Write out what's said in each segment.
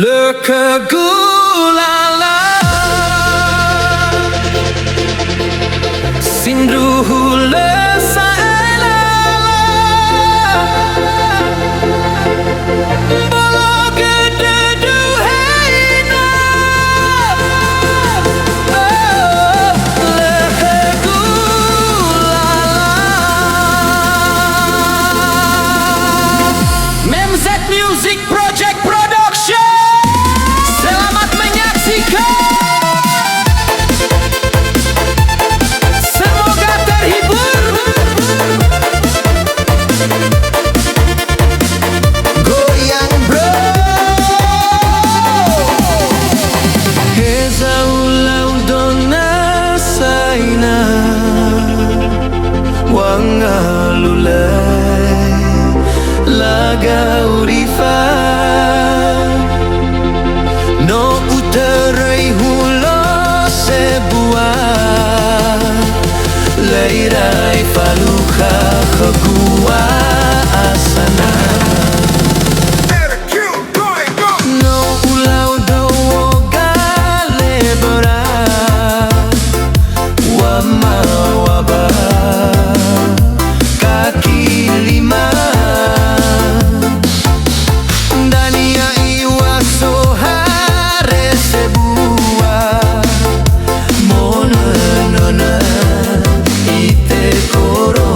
Le kegulala Sindruhu le saela Bolo gede duheina Le kegulala MZ Music Project Production. Selamat menyaksikan. Semoga terhibur. Goyang bro. Heza ulau dona saina wangalulai laga urifa no uterai hulo sebuah leirai faluka khagua asana no ulau dowo gale berat wama waba kaki lima Dania iwa sohare sebuah mona nona ite koro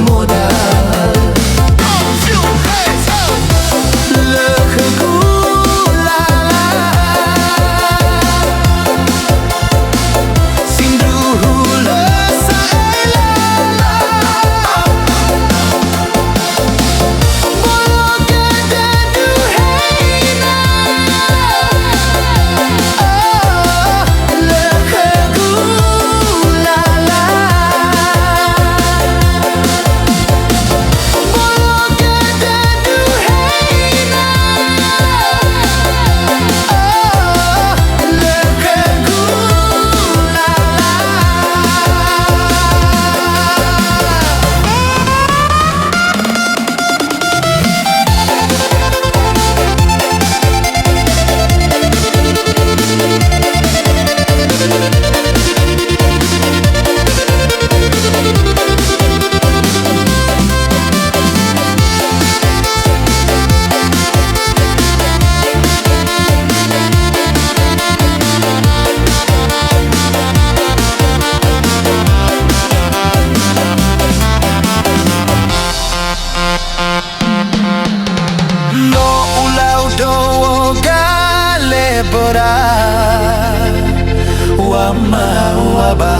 modal lekegulala sindruhu le saela bolo gede duheina lekegulala bolo gede duheina No ulau dowo gale berat wama waba